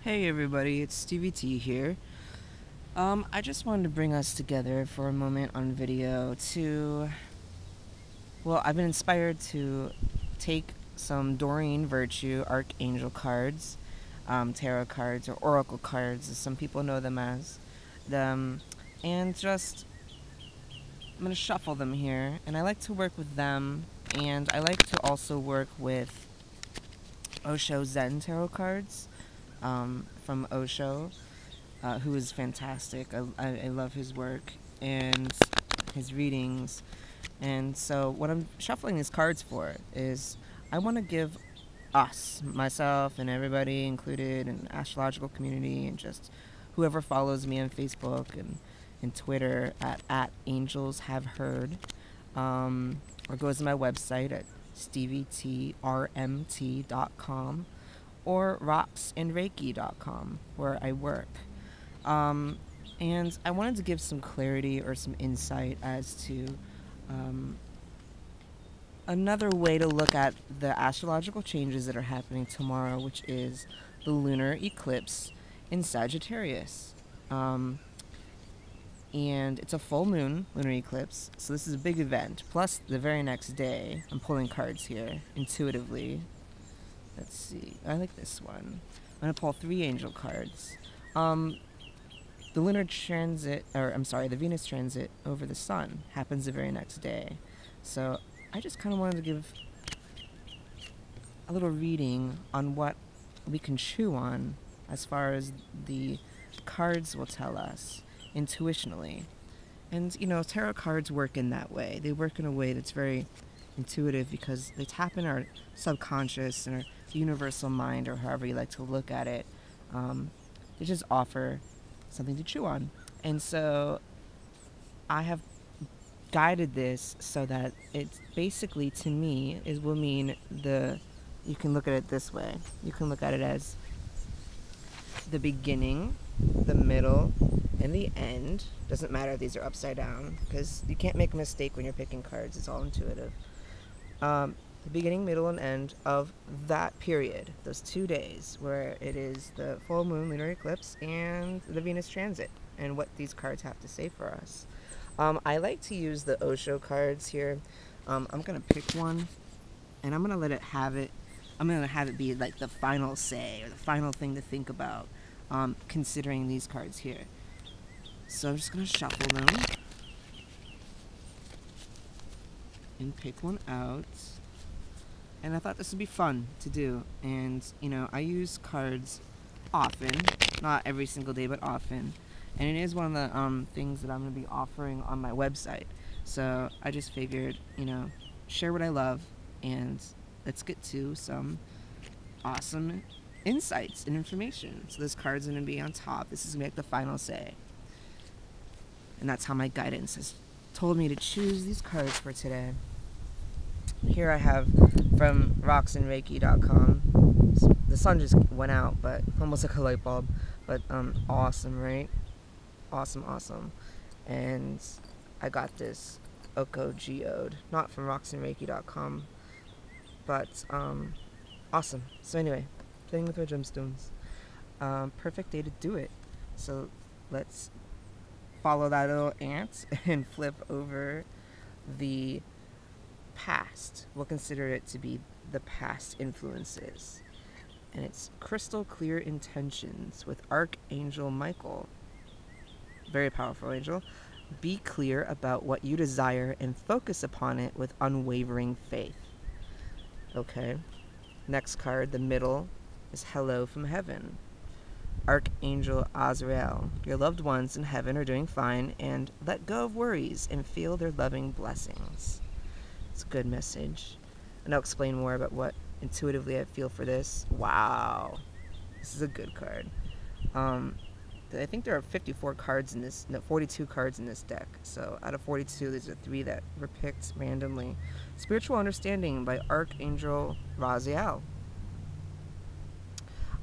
Hey everybody, it's Stevie T here. I just wanted to bring us together for a moment on video to... Well, I've been inspired to take some Doreen Virtue Archangel cards, tarot cards, or oracle cards, as some people know them as, and just... I'm going to shuffle them here, and I like to work with them, and I like to also work with OSHO ZEN tarot cards, from OSHO, who is fantastic. I love his work and his readings. And so what I'm shuffling these cards for is I want to give us, myself and everybody included in the astrological community, and just whoever follows me on Facebook and Twitter at Angels Have Heard, or goes to my website at stevietrmt.com, or rocksandreiki.com, where I work. And I wanted to give some clarity or some insight as to another way to look at the astrological changes that are happening tomorrow, which is the lunar eclipse in Sagittarius. And it's a full moon lunar eclipse, so this is a big event. Plus, the very next day, I'm pulling cards here intuitively. Let's see. I like this one. I'm going to pull 3 angel cards. The lunar transit, or I'm sorry, the Venus transit over the sun happens the very next day. So I just kind of wanted to give a little reading on what we can chew on as far as the cards will tell us intuitionally. And, you know, tarot cards work in that way. They work in a way that's very intuitive because they tap in our subconscious and our universal mind, or however you like to look at it. They just offer something to chew on. And so I have guided this so that it's basically, to me, it will mean you can look at it this way. You can look at it as the beginning, the middle, and the end. Doesn't matter if these are upside down, because you can't make a mistake when you're picking cards. It's all intuitive. The beginning, middle, and end of that period, those 2 days where it is the full moon lunar eclipse and the Venus transit, and what these cards have to say for us. I like to use the Osho cards here. I'm going to pick one, and I'm going to let it have it. I'm going to have it be like the final say, or the final thing to think about, considering these cards here. So I'm just going to shuffle them and pick one out. And I thought this would be fun to do. And, you know, I use cards often. Not every single day, but often. And it is one of the things that I'm going to be offering on my website. So I just figured, you know, share what I love, and let's get to some awesome insights and information. So this card's going to be on top. This is going to be like the final say. And that's how my guidance has told me to choose these cards for today. Here I have from rocksandreiki.com. The sun just went out, but almost like a light bulb. But awesome, right? Awesome. And I got this Oko geode, not from rocksandreiki.com, but awesome. So anyway, playing with our gemstones. Perfect day to do it. So let's follow that little ant and flip over the past. We'll consider it to be the past influences. And it's crystal clear intentions with Archangel Michael. Very powerful angel. Be clear about what you desire and focus upon it with unwavering faith. Okay. Next card, the middle, is Hello from Heaven. Archangel Azrael. Your loved ones in heaven are doing fine, and let go of worries and feel their loving blessings. It's a good message. And I'll explain more about what intuitively I feel for this. Wow. This is a good card. I think there are 54 cards in this, no, 42 cards in this deck. So out of 42, there's 3 that were picked randomly. Spiritual Understanding by Archangel Raziel.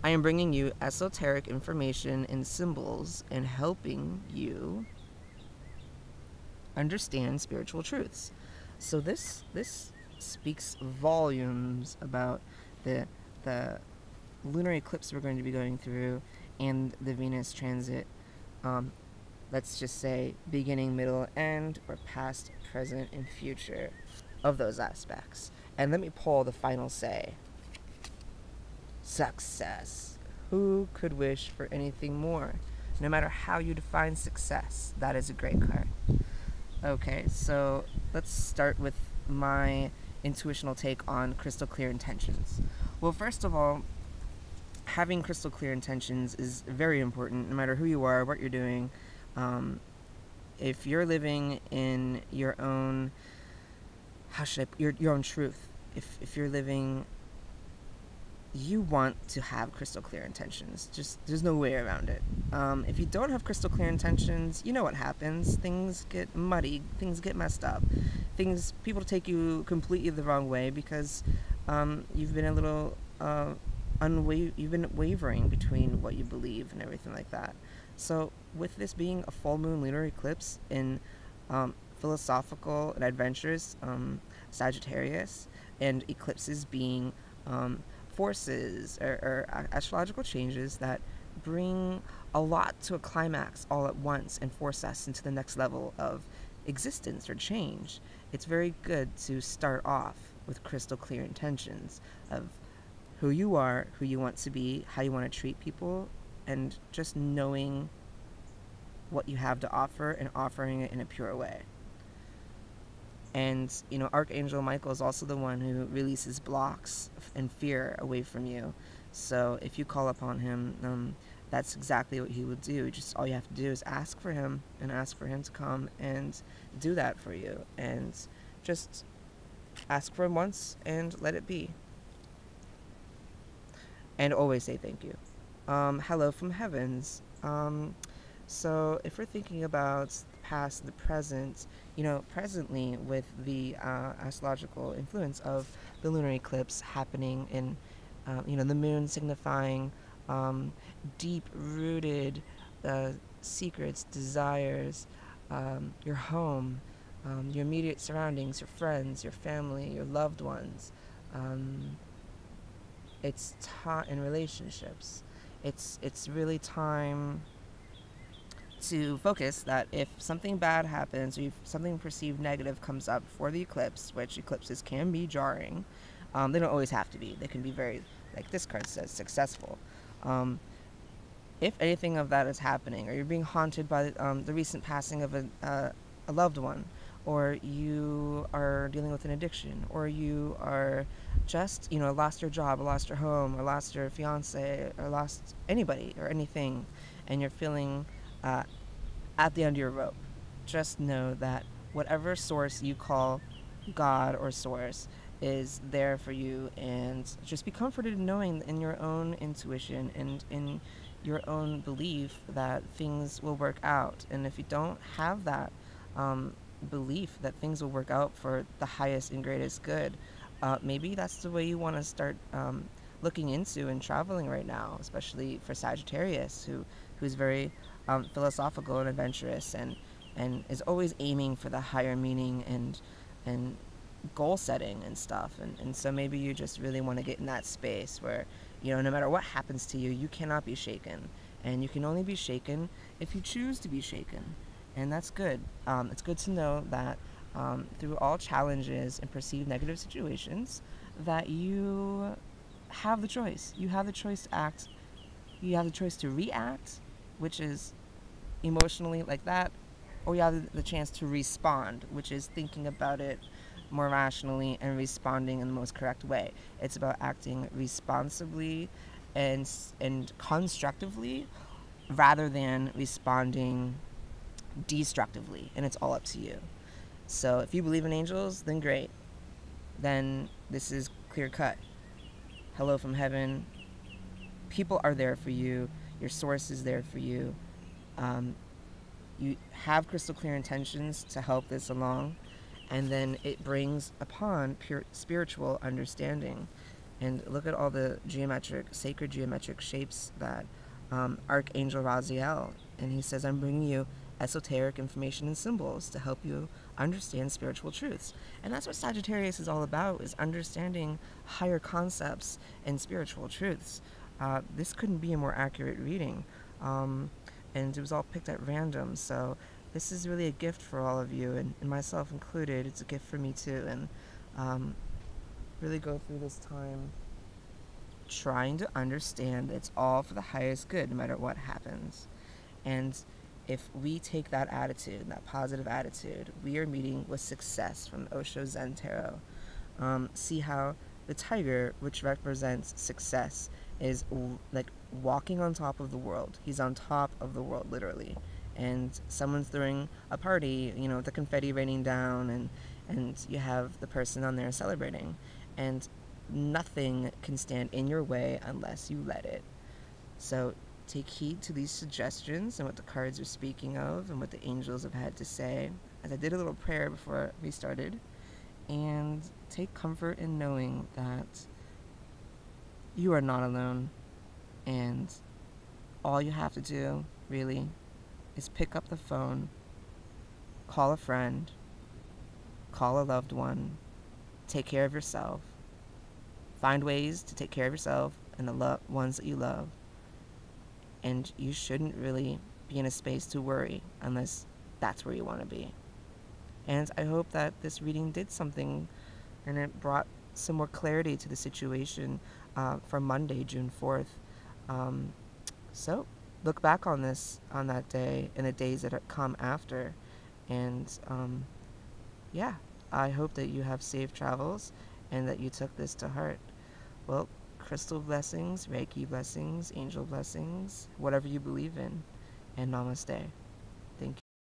I am bringing you esoteric information and symbols and helping you understand spiritual truths. So this speaks volumes about the lunar eclipse we're going to be going through and the Venus transit, let's just say beginning, middle, end, or past, present, and future of those aspects. And let me pull the final say. Success. Who could wish for anything more? No matter how you define success, that is a great card. Okay, so let's start with my intuitional take on crystal clear intentions. Well, first of all, having crystal clear intentions is very important, no matter who you are, what you're doing. If you're living in your own, your own truth, if you're living, you want to have crystal clear intentions. Just, there's no way around it. If you don't have crystal clear intentions, you know what happens. Things get muddy, things get messed up. People take you completely the wrong way because you've been a little you've been wavering between what you believe and everything like that. So with this being a full moon lunar eclipse in philosophical and adventurous Sagittarius, and eclipses being forces or astrological changes that bring a lot to a climax all at once and force us into the next level of existence or change, it's very good to start off with crystal clear intentions of who you are, who you want to be, how you want to treat people, and just knowing what you have to offer and offering it in a pure way. And, you know, Archangel Michael is also the one who releases blocks and fear away from you. So if you call upon him, that's exactly what he will do. Just all you have to do is ask for him and ask for him to come and do that for you. And just ask for him once and let it be. And always say thank you. Hello from heavens. So if we're thinking about the past, the present, you know, presently with the astrological influence of the lunar eclipse happening in, you know, the moon signifying deep-rooted secrets, desires, your home, your immediate surroundings, your friends, your family, your loved ones. It's in relationships. It's really time to focus that if something bad happens or if something perceived negative comes up for the eclipse, which eclipses can be jarring, they don't always have to be. They can be very, like this card says, successful. If anything of that is happening, or you're being haunted by the recent passing of a loved one, or you are dealing with an addiction, or you are just, you know, lost your job, or lost your home, or lost your fiance, or lost anybody or anything, and you're feeling at the end of your rope, just know that whatever source you call God or source is there for you, and just be comforted in knowing in your own intuition and in your own belief that things will work out. And if you don't have that belief that things will work out for the highest and greatest good, maybe that's the way you want to start looking into and traveling right now, especially for Sagittarius, who's very philosophical and adventurous and is always aiming for the higher meaning and goal setting and stuff. And so maybe you just really want to get in that space where, you know, no matter what happens to you, you cannot be shaken. And you can only be shaken if you choose to be shaken. And that's good. It's good to know that through all challenges and perceived negative situations, that you have the choice. You have the choice to act. You have the choice to react, which is emotionally like that, or you have the chance to respond, which is thinking about it more rationally and responding in the most correct way. It's about acting responsibly and constructively rather than responding destructively, and it's all up to you. So if you believe in angels, then great. Then this is clear cut. Hello from heaven. People are there for you. Your source is there for you. You have crystal clear intentions to help this along, and then it brings upon pure spiritual understanding. And look at all the sacred geometric shapes that Archangel Raziel, and he says, I'm bringing you esoteric information and symbols to help you understand spiritual truths. And that's what Sagittarius is all about, is understanding higher concepts and spiritual truths. this couldn't be a more accurate reading. And it was all picked at random, so this is really a gift for all of you, and myself included. It's a gift for me too, and really go through this time trying to understand that it's all for the highest good no matter what happens. And if we take that attitude, that positive attitude, we are meeting with success from the OSHO ZEN Tarot. See how the tiger, which represents success, is like walking on top of the world. He's on top of the world, literally. And someone's throwing a party, you know, the confetti raining down, and you have the person on there celebrating. And nothing can stand in your way unless you let it. So take heed to these suggestions and what the cards are speaking of and what the angels have had to say, as I did a little prayer before we started. And take comfort in knowing that you are not alone, and all you have to do, really, is pick up the phone, call a friend, call a loved one, take care of yourself, find ways to take care of yourself and the ones that you love, and you shouldn't really be in a space to worry unless that's where you want to be. And I hope that this reading did something, and it brought some more clarity to the situation for Monday, June 4th. So look back on this, on that day, and the days that come after. And yeah, I hope that you have safe travels and that you took this to heart. Well, crystal blessings, Reiki blessings, angel blessings, whatever you believe in, and namaste.